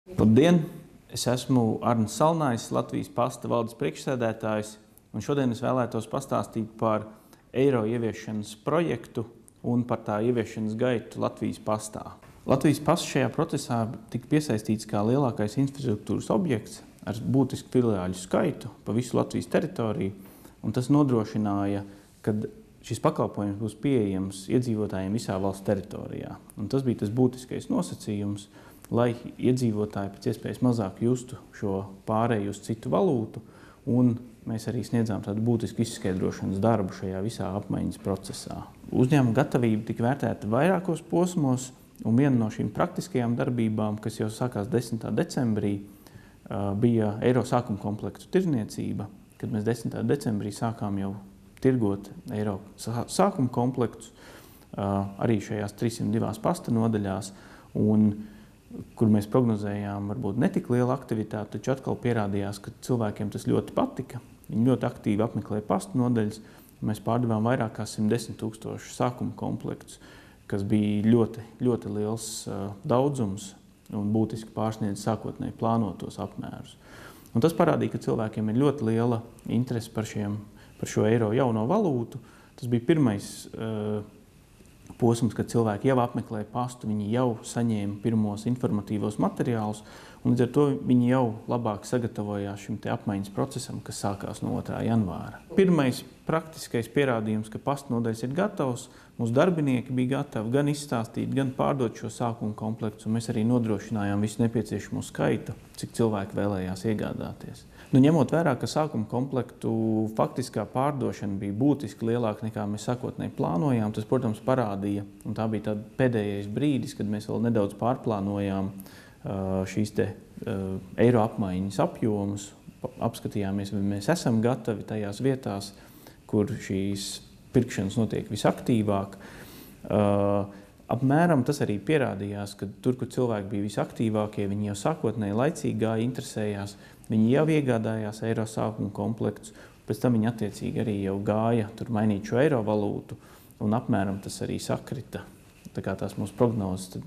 Labdien! Es esmu Arnis Salnājs, Latvijas pasta valdes priekšsēdētājs, un šodien es vēlētos pastāstīt par eiro ieviešanas projektu un par tā ieviešanas gaitu Latvijas pastā. Latvijas pasts šajā procesā tika piesaistīts kā lielākais infrastruktūras objekts ar būtisku filiāļu skaitu pa visu Latvijas teritoriju, un tas nodrošināja, ka šis pakalpojums būs pieejams iedzīvotājiem visā valsts teritorijā. Un tas bija tas būtiskais nosacījums, lai iedzīvotāji pēc iespējas mazāk justu šo pārēju uz citu valūtu, un mēs arī sniedzām tādu būtisku izskaidrošanas darbu šajā visā apmaiņas procesā. Uzņēmuma gatavība tika vērtēta vairākos posmos, un viena no šīm praktiskajām darbībām, kas jau sākās 10. decembrī, bija eiro sākuma komplektu tirdzniecība, kad mēs 10. decembrī sākām jau tirgot eiro sākuma komplektus arī šajās 302 pasta nodaļās, un kur mēs prognozējām varbūt netik lielu aktivitāti, taču atkal pierādījās, ka cilvēkiem tas ļoti patika. Viņi ļoti aktīvi apmeklēja pasta nodaļas. Mēs pārdevām vairāk kā 110 000 sākuma komplektus, kas bija ļoti, ļoti liels daudzums un būtiski pārsniedz sākotnēji plānotos apmērus. Un tas parādīja, ka cilvēkiem ir ļoti liela interese par šo eiro jauno valūtu. Tas bija pirmais posms, kad cilvēki jau apmeklēja pastu, viņi jau saņēma pirmos informatīvos materiālus, un līdz ar to viņi jau labāk sagatavojās šim te apmaiņas procesam, kas sākās no 2. janvāra. Pirmais praktiskais pierādījums, ka pasta nodaļas ir gatavs, mūsu darbinieki bija gatavi gan izstāstīt, gan pārdot šo sākuma komplektu, un mēs arī nodrošinājām visu nepieciešamo skaitu, cik cilvēki vēlējās iegādāties. Ņemot vērā, ka sākuma komplektu faktiskā pārdošana bija būtiski lielāka nekā mēs sākotnēji plānojām, tas, protams, parādīja, un tā bija tāda pēdējais brīdis, kad mēs vēl nedaudz pārplānojām šīs te eiro apmaiņas apjomus, apskatījāmies, vai mēs esam gatavi tajās vietās, kur šīs pirkšanas notiek visaktīvāk. Apmēram tas arī pierādījās, ka tur, kur cilvēki bija visaktīvākie, viņi jau sākotnēji laicīgi gāja, interesējās, viņi jau iegādājās eiro sākuma komplektus, pēc tam viņi attiecīgi arī jau gāja tur mainīt šo eiro valūtu, un apmēram tas arī sakrita. Tā kā tās mūsu prognozes,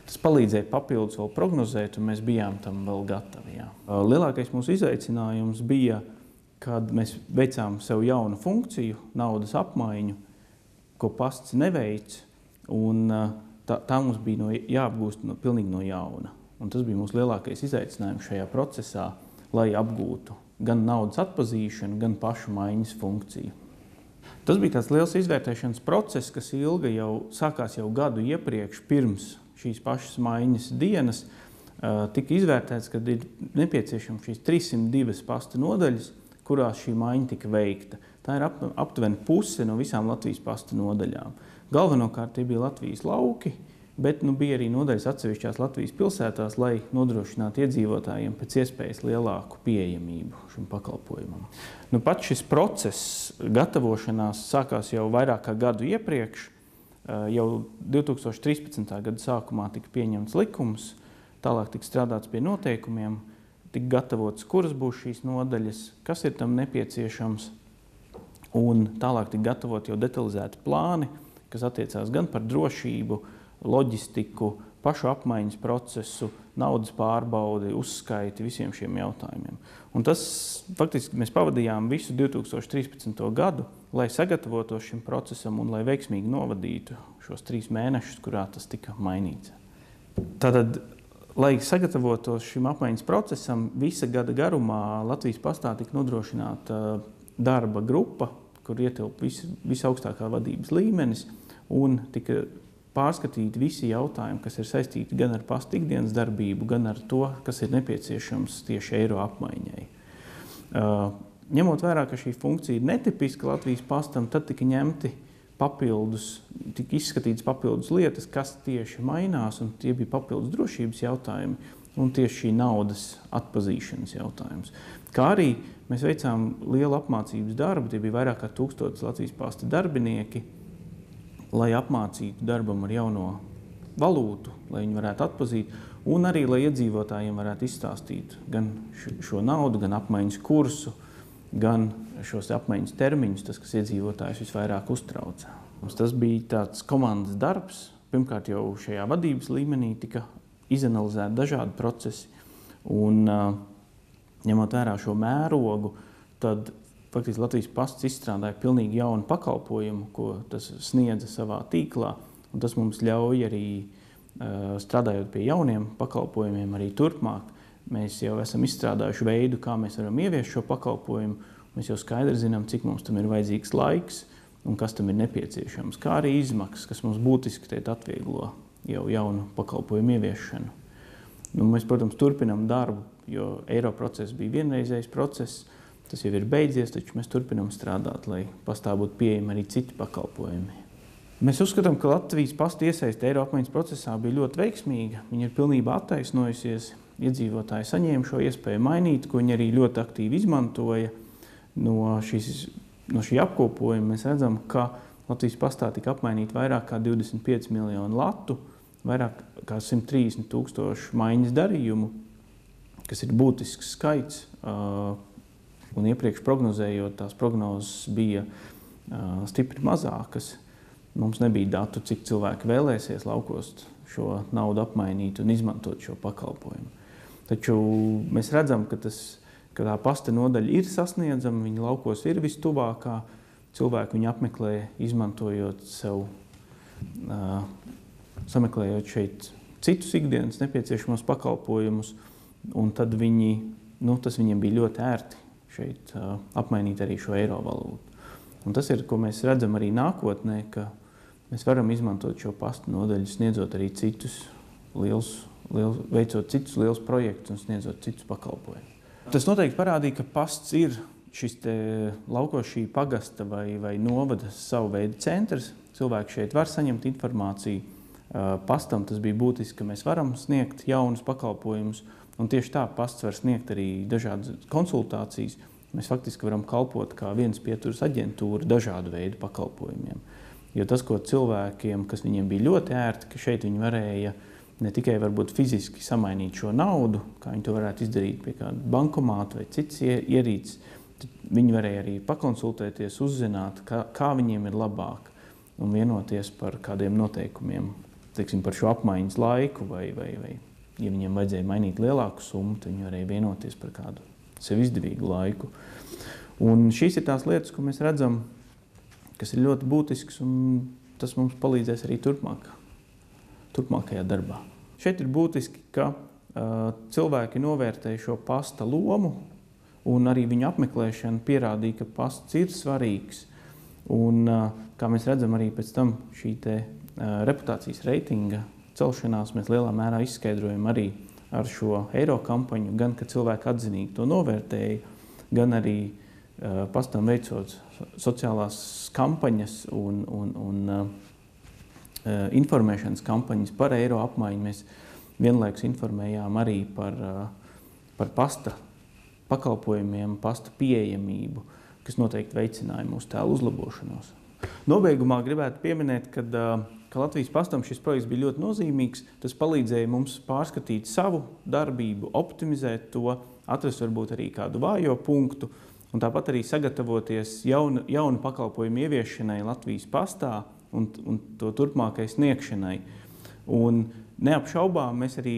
tas palīdzēja papildus vēl prognozēt, un mēs bijām tam vēl gatavi. Jā. Lielākais mūsu izaicinājums bija, kad mēs veicām sev jaunu funkciju, naudas apmaiņu, ko pasts neveic, un tā mums bija jāapgūst pilnīgi no jauna. Un tas bija mūsu lielākais izaicinājums šajā procesā, lai apgūtu gan naudas atpazīšanu, gan pašu maiņas funkciju. Tas bija tāds liels izvērtēšanas process, kas sākās jau gadu iepriekš, pirms šīs pašas maiņas dienas. Tika izvērtēts, ka ir nepieciešams šīs 302 pasta nodaļas, kurās šī maiņa tika veikta. Tā ir aptuveni puse no visām Latvijas pasta nodaļām. Galvenokārt tie bija Latvijas lauki, bet bija arī nodaļas atsevišķās Latvijas pilsētās, lai nodrošinātu iedzīvotājiem pēc iespējas lielāku pieejamību šim pakalpojumam. Pat šis process gatavošanās sākās jau vairāk kā gadu iepriekš. Jau 2013. gada sākumā tika pieņemts likums, tālāk tika strādāts pie noteikumiem, tika gatavots, kuras būs šīs nodaļas, kas ir tam nepieciešams, un tālāk tika gatavot jau detalizēti plāni, kas attiecās gan par drošību, loģistiku, pašu apmaiņas procesu, naudas pārbaudi, uzskaiti, visiem šiem jautājumiem. Un tas, faktiski, mēs pavadījām visu 2013. gadu, lai sagatavotos šim procesam un lai veiksmīgi novadītu šos 3 mēnešus, kurā tas tika mainīts. Tātad, lai sagatavotos šim apmaiņas procesam, visa gada garumā Latvijas pastā tika nodrošināta darba grupa, kur ietilpa visaugstākā vadības līmenis, un tika pārskatīti visi jautājumi, kas ir saistīti gan ar pasta ikdienas darbību, gan ar to, kas ir nepieciešams tieši eiro apmaiņai. Ņemot vērā, ka šī funkcija ir netipiska Latvijas pastam, tad tika izskatītas papildus lietas, kas tieši mainās, un tie bija papildus drošības jautājumi, un tieši šī naudas atpazīšanas jautājums. Kā arī mēs veicām lielu apmācības darbu, tie bija vairāk kā 1000 Latvijas pasta darbinieki, lai apmācītu darbam ar jauno valūtu, lai viņi varētu atpazīt, un arī, lai iedzīvotājiem varētu izstāstīt gan šo naudu, gan apmaiņas kursu, gan šos apmaiņas termiņus, tas, kas iedzīvotājus visvairāk uztrauca. Tas bija tāds komandas darbs. Pirmkārt, jau šajā vadības līmenī tika izanalizēti dažādi procesi. Un, ņemot vērā šo mērogu, tad faktiski Latvijas pasts izstrādāja pilnīgi jaunu pakalpojumu, ko tas sniedza savā tīklā. Un tas mums ļauj arī, strādājot pie jauniem pakalpojumiem, arī turpmāk. Mēs jau esam izstrādājuši veidu, kā mēs varam ieviest šo pakalpojumu. Mēs jau skaidri zinām, cik mums tam ir vajadzīgs laiks un kas tam ir nepieciešams, kā arī izmaksas, kas mums būtiski atvieglo jau jaunu pakalpojumu ieviešanu. Nu, mēs, protams, turpinām darbu, jo eiro process bija vienreizējs process. Tas jau ir beidzies, taču mēs turpinām strādāt, lai pastā būtu pieejami arī citi pakalpojumi. Mēs uzskatām, ka Latvijas pasta iesaiste eiro apmaiņas procesā bija ļoti veiksmīga. Viņa ir pilnībā attaisnojusies. Iedzīvotāji saņēma šo iespēju mainīt, ko viņi arī ļoti aktīvi izmantoja. No šī apkopojuma mēs redzam, ka Latvijas pastā tika apmainīti vairāk kā 25 miljonu latu, vairāk kā 130 000 maiņas darījumu, kas ir būtisks skaits. Un iepriekš prognozējot, tās prognozes bija stipri mazākas. Mums nebija datu, cik cilvēki vēlēsies laukos šo naudu apmainīt un izmantot šo pakalpojumu. Taču mēs redzam, ka tā pasta nodaļa ir sasniedzama, viņa laukos ir vistuvākā. Cilvēki viņu apmeklē, izmantojot sev, sameklējot šeit citus ikdienas nepieciešamos pakalpojumus, un tad tas viņiem bija ļoti ērti šeit apmainīt arī šo eiro valūtu. Un tas ir, ko mēs redzam arī nākotnē, ka mēs varam izmantot šo pastu nodaļu, sniedzot arī veicot citus lielus projektus un sniedzot citus pakalpojumus. Tas noteikti parādīja, ka pasts ir šis laukos šī pagasta vai novada savu veidu centrs. Cilvēki šeit var saņemt informāciju. Pastam tas bija būtiski, ka mēs varam sniegt jaunus pakalpojumus, un tieši tā pasts var sniegt arī dažādas konsultācijas. Mēs faktiski varam kalpot kā viens pieturas aģentūra dažādu veidu pakalpojumiem. Jo tas, ko cilvēkiem, kas viņiem bija ļoti ērti, ka šeit viņi varēja ne tikai varbūt fiziski samainīt šo naudu, kā viņi to varētu izdarīt pie kāda bankomāta vai cits ierīces, tad viņi varēja arī pakonsultēties, uzzināt, kā viņiem ir labāk un vienoties par kādiem noteikumiem, teiksim, par šo apmaiņas laiku vai ja viņiem vajadzēja mainīt lielāku summu, tad viņi varēja vienoties par kādu sev izdevīgu laiku. Un šīs ir tās lietas, ko mēs redzam, kas ir ļoti būtisks, un tas mums palīdzēs arī turpmākajā darbā. Šeit ir būtiski, ka cilvēki novērtēja šo pasta lomu, un arī viņu apmeklēšana pierādīja, ka pasts ir svarīgs. Un, kā mēs redzam, arī pēc tam šī reputācijas reitinga celšanās mēs lielā mērā izskaidrojam arī ar šo eiro kampaņu, gan, ka cilvēki atzinīgi to novērtēja, gan arī pastam veicot sociālās kampaņas un informēšanas kampaņas par eiro apmaiņu. Mēs vienlaikus informējām arī par pasta pakalpojumiem, pasta pieejamību, kas noteikti veicināja mūsu tēlu uzlabošanos. Nobeigumā gribētu pieminēt, ka Latvijas pastam šis projekts bija ļoti nozīmīgs. Tas palīdzēja mums pārskatīt savu darbību, optimizēt to, atrast varbūt arī kādu vājo punktu, un tāpat arī sagatavoties jaunu pakalpojumu ieviešanai Latvijas pastā un to turpmākai sniegšanai. Un neapšaubām mēs arī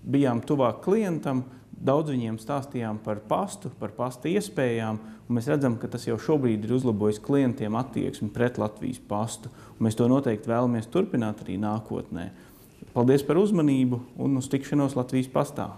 bijām tuvāk klientam, daudz viņiem stāstījām par pastu, par pasta iespējām, un mēs redzam, ka tas jau šobrīd ir uzlabojis klientiem attieksmi pret Latvijas pastu. Un mēs to noteikti vēlamies turpināt arī nākotnē. Paldies par uzmanību un uz tikšanos Latvijas pastā!